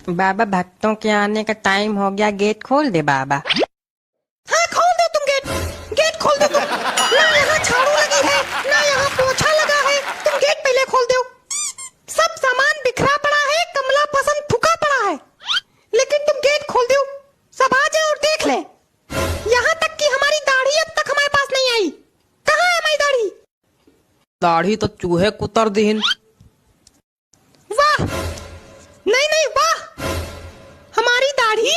बाबा भक्तों के आने का टाइम हो गया, गेट खोल दे बाबा। हाँ खोल दो तुम गेट, गेट खोल दो तुम। ना यहाँ झाड़ू लगी है ना यहाँ पोछा लगा है, तुम गेट पहले खोल दो। सब सामान बिखरा पड़ा है, कमला पसंद थुका पड़ा है, लेकिन तुम गेट खोल दो। सब आ जाए और देख ले। यहाँ तक कि हमारी दाढ़ी अब तक हमारे पास नहीं आई। कहाँ है हमारी दाढ़ी? दाढ़ी तो चूहे कुतर दीन। वाह, नहीं नहीं वाह, हमारी दाढ़ी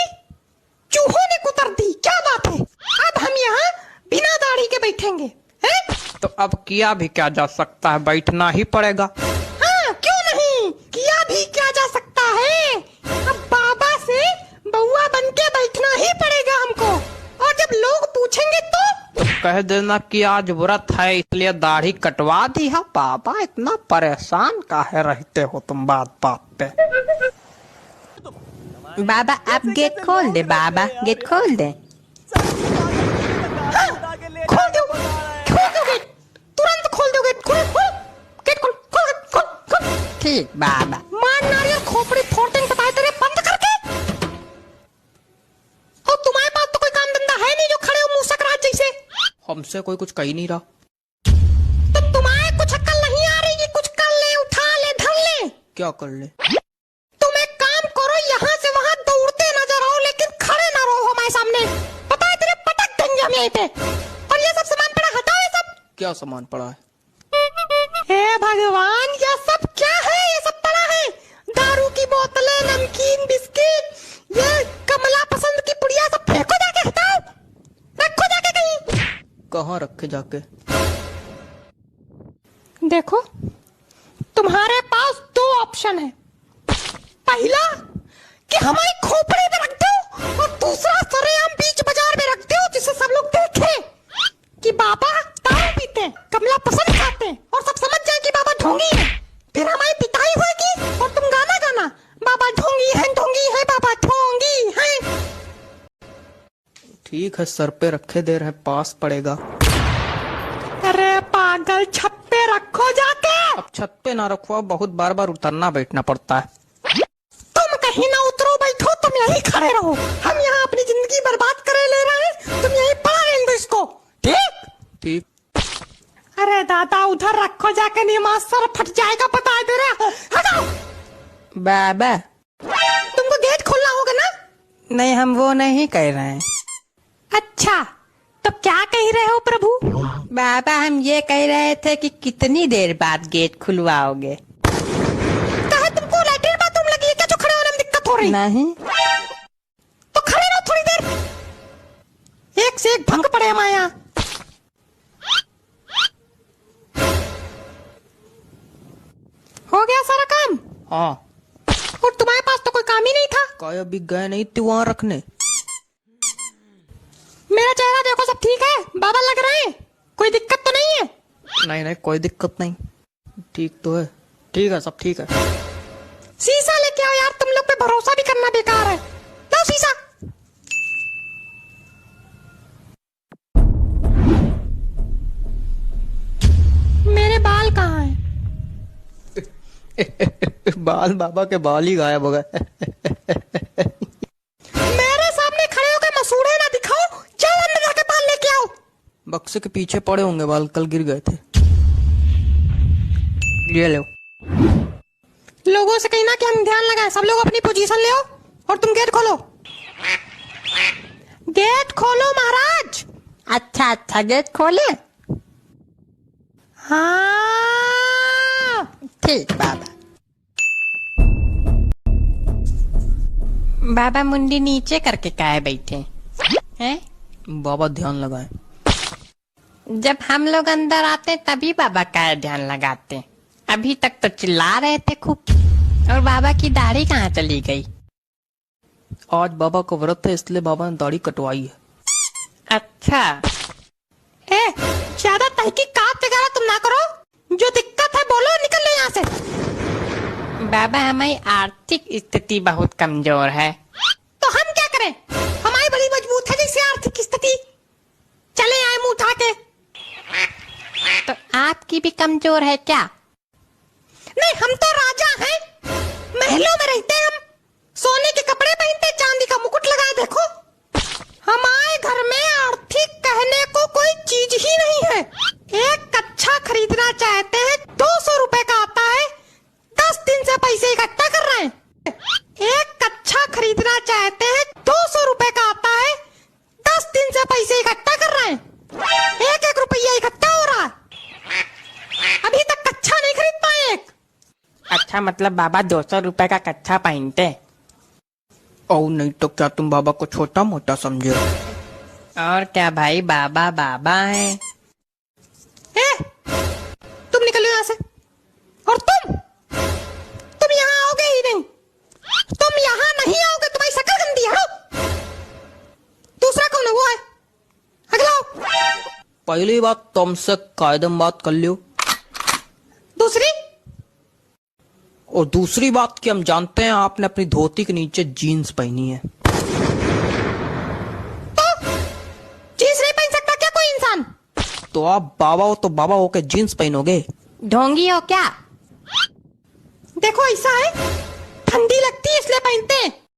चूहों ने कुतर दी। क्या बात है, अब हम यहाँ बिना दाढ़ी के बैठेंगे हैं? तो अब किया भी क्या जा सकता है, बैठना ही पड़ेगा। हाँ क्यों नहीं, किया भी क्या जा सकता है। अब बाबा से बउआ बन के बैठना ही पड़ेगा हमको। और जब लोग पूछेंगे तो कह देना कि आज व्रत है इसलिए दाढ़ी कटवा दी है। बाबा इतना परेशान काहे रहते हो तुम बात बात पे। बाबा आप गेट खोल दे बाबा, गेट खोल दे। खोल दो, खोल दो गेट, तुरंत खोल दो गेट, खोल खोल गेट, खोल खोल खोल खोल। ठीक बाबा। मार नारियल खोपड़ी फोड़ देंगे बताए तेरे, बंद करके। और तुम्हारे पास तो कोई काम धंधा है नहीं जो खड़े हो मुंह सकरात जैसे। हमसे कोई कुछ कही नहीं रहा। तो तुम्हारे कुछ अक्ल नहीं आ रही कि कुछ कर ले, उठा ले, धर ले। क्या कर ले? तुम एक काम करो, यहाँ से वहाँ दौड़ते नजर आओ, लेकिन खड़े ना रहो हमारे सामने। पता है तेरे पटक देंगे हम यहीं पे। और ये सब सामान पड़ा, हटाओ ये सब। क्या सामान पड़ा है? हे भगवान, ये सब क्या है? ये सब पड़ा है दारू की बोतलें, नमकीन, बिस्किट, ये कमला पसंद की पुड़िया, सब फेंको जाके, हटाओ, रखो जाके कहीं। कहाँ रखे जाके? देखो तुम्हारे पास दो ऑप्शन है। पहला कि हमारी खोपड़ी में रख दो, और दूसरा सरेआम बीच बाजार में रख दो, जिससे सब लोग देखें कि बाबा दारू पीते हैं, कमला पसंद खाते हैं, और सब समझ जाए कि बाबा ढोंगी है। फिर हमारी पिटाई होगी और तुम गाना गाना, बाबा ढोंगी है बाबा ढोंगी है। ठीक है, सर पे रखे दे रहे, पास पड़ेगा। अरे पागल, छत पे रखो जाके। अब छत पे ना रखो, बहुत बार बार उतरना बैठना पड़ता है। तुम कहीं ना उतरो, बैठो, तुम यहीं खड़े रहो। हम यहाँ अपनी जिंदगी बर्बाद करे ले रहे हैं, तुम यहीं पड़ा रहने दो इसको, ठीक? ठीक। अरे दादा, उधर रखो जाके, नहीं मास्टर फट जाएगा, पता है तेरा। हटाओ। बाबा तुमको गेट खोलना होगा ना? नहीं, हम वो नहीं कह रहे हैं। अच्छा, तो क्या कह रहे हो प्रभु? बाबा हम ये कह रहे थे कि कितनी देर बाद गेट खुलवाओगे। कहा तुमको लैट्रिन बाथरूम लगी है क्या जो खड़े होने में दिक्कत हो रही? नहीं। तो खड़े रहो थोड़ी देर, एक से एक भंग पड़े हमारे यहाँ। हो गया सारा काम? हाँ। और तुम्हारे पास तो कोई काम ही नहीं था। काय अभी गए नहीं थे वहाँ रखने। मेरा चेहरा देखो, सब ठीक है? बाबा लग रहे हैं, कोई दिक्कत तो नहीं है? नहीं नहीं, कोई दिक्कत नहीं, ठीक तो है। ठीक है, सब ठीक है। शीशा लेके आओ यार, तुम लोग पे भरोसा भी करना बेकार है। लाओ शीशा। मेरे बाल कहाँ हैं? बाल, बाबा के बाल ही गायब हो गए। मेरे सामने खड़े होकर मसूड़े ना दिखाओ, जाओ अंदर जाके बाल लेके आओ। बक्से के पीछे पड़े होंगे बाल, कल गिर गए थे। ये लो। लोगों से कहना कि हम ध्यान लगाएं, सब लोग अपनी पोजीशन ले आओ, और तुम गेट खोलो। गेट खोलो महाराज। अच्छा अच्छा, गेट खोले। हाँ ठीक बाबा। बाबा मुंडी नीचे करके काहे बैठे हैं? बाबा ध्यान लगाए। जब हम लोग अंदर आते तभी बाबा का ध्यान लगाते। अभी तक तो चिल्ला रहे थे खूब। और बाबा की दाढ़ी कहाँ चली गई? आज बाबा का व्रत है इसलिए बाबा ने दाढ़ी कटवाई है। अच्छा। ए, ज्यादा तहकीकात वगैरह तुम ना करो, जो दिक्कत है बोलो, निकल लो यहाँ से। बाबा हमारी आर्थिक स्थिति बहुत कमजोर है। तो हम क्या करें? हमारी बड़ी मजबूत है जैसे आर्थिक स्थिति। चले आए मुंह उठा के। तो आपकी भी कमजोर है क्या? नहीं, हम तो राजा हैं, महलों में रहते हैं हम, सोने अच्छा मतलब बाबा 200 रुपए का कच्छा पहनते। और नहीं तो क्या तुम बाबा को छोटा मोटा समझे? और क्या भाई, बाबा बाबा है। ए, तुम निकलो यहाँ से। और तुम यहाँ आओगे ही नहीं। तुम यहाँ नहीं आओगे, तुम्हारी शक्ल गंदी है। हटो। दूसरा कौन है? वो है, अगला आओ। पहली बात तुमसे कायदम बात कर लियो। दूसरी? और दूसरी बात कि हम जानते हैं आपने अपनी धोती के नीचे जीन्स पहनी है। तो जीन्स नहीं पहन सकता क्या कोई इंसान? तो आप बाबा हो तो बाबा हो के जीन्स पहनोगे? ढोंगी हो क्या? देखो ऐसा है, ठंडी लगती है इसलिए पहनते हैं।